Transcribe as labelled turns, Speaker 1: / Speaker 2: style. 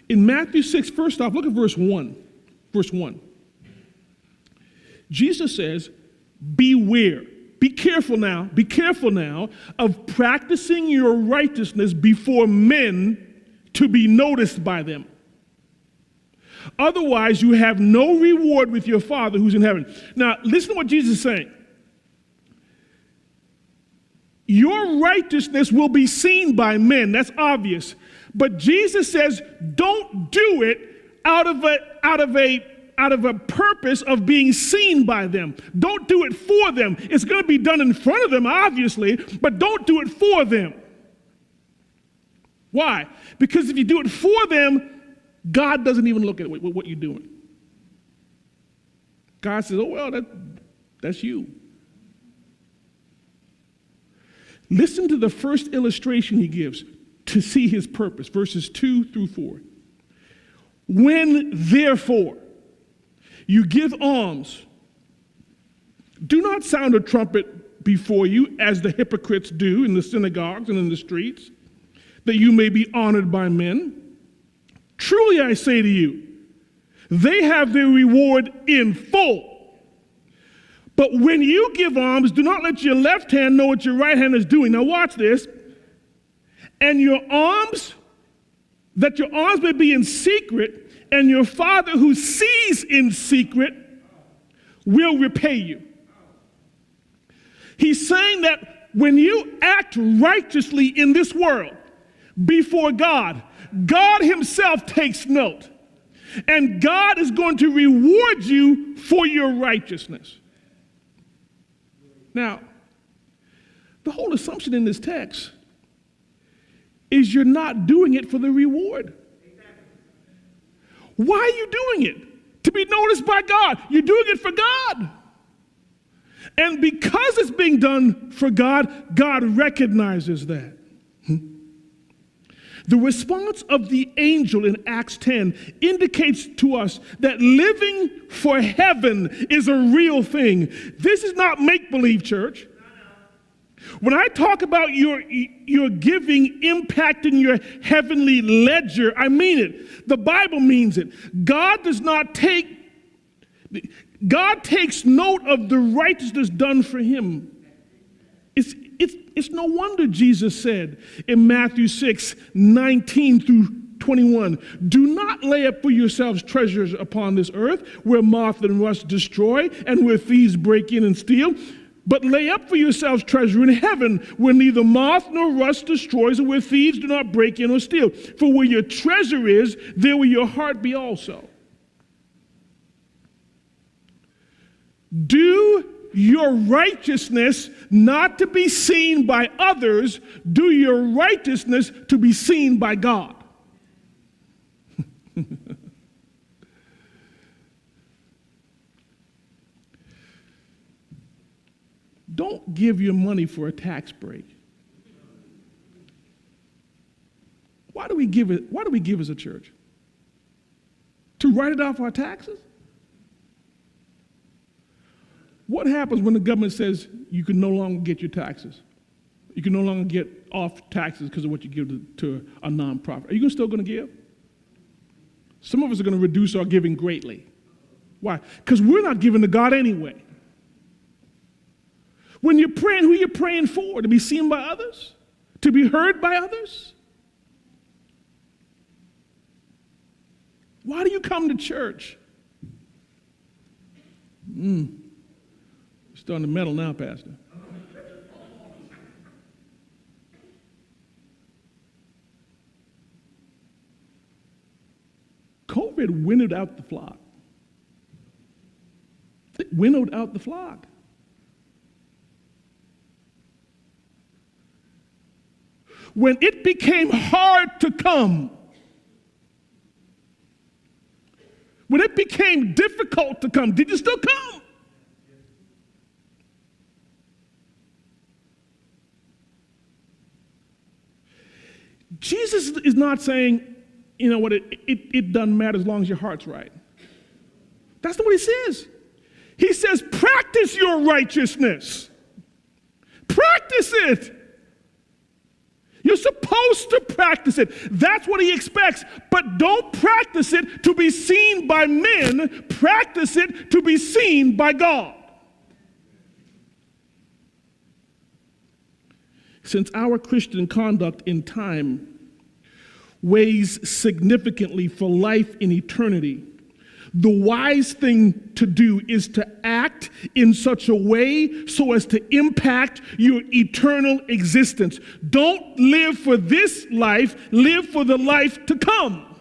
Speaker 1: In Matthew 6, first off, look at verse 1. Verse 1. Jesus says, beware. Be careful now of practicing your righteousness before men to be noticed by them. Otherwise, you have no reward with your Father who's in heaven. Now, listen to what Jesus is saying. Your righteousness will be seen by men. That's obvious. But Jesus says, don't do it out of a purpose of being seen by them. Don't do it for them. It's going to be done in front of them, obviously, but don't do it for them. Why? Because if you do it for them, God doesn't even look at what you're doing. God says, oh, well, that's you. Listen to the first illustration he gives to see his purpose, verses 2 through 4. When, therefore, you give alms, do not sound a trumpet before you, as the hypocrites do in the synagogues and in the streets, that you may be honored by men. Truly I say to you, they have their reward in full. But when you give alms, do not let your left hand know what your right hand is doing. Now watch this. And that your alms may be in secret, and your Father who sees in secret will repay you. He's saying that when you act righteously in this world before God, God himself takes note. And God is going to reward you for your righteousness. Now, the whole assumption in this text is you're not doing it for the reward. Why are you doing it? To be noticed by God. You're doing it for God. And because it's being done for God, God recognizes that. The response of the angel in Acts 10 indicates to us that living for heaven is a real thing. This is not make-believe, church. When I talk about your giving impacting your heavenly ledger, I mean it. The Bible means it. God takes note of the righteousness done for him. It's no wonder Jesus said in Matthew 6, 19 through 21, do not lay up for yourselves treasures upon this earth where moth and rust destroy and where thieves break in and steal, but lay up for yourselves treasure in heaven where neither moth nor rust destroys and where thieves do not break in or steal. For where your treasure is, there will your heart be also. Do your righteousness not to be seen by others, do your righteousness to be seen by God. Don't give your money for a tax break. Why do we give it? Why do we give as a church? To write it off our taxes? What happens when the government says you can no longer get your taxes? You can no longer get off taxes because of what you give to a nonprofit. Are you still going to give? Some of us are going to reduce our giving greatly. Why? Because we're not giving to God anyway. When you're praying, who are you praying for? To be seen by others? To be heard by others? Why do you come to church? Starting to meddle now, Pastor. COVID winnowed out the flock. It winnowed out the flock. When it became hard to come, when it became difficult to come, did you still come? Jesus is not saying, you know what, it doesn't matter as long as your heart's right. That's not what he says. He says, practice your righteousness. Practice it. You're supposed to practice it. That's what he expects. But don't practice it to be seen by men. Practice it to be seen by God. Since our Christian conduct in time weighs significantly for life in eternity, the wise thing to do is to act in such a way so as to impact your eternal existence. Don't live for this life, live for the life to come.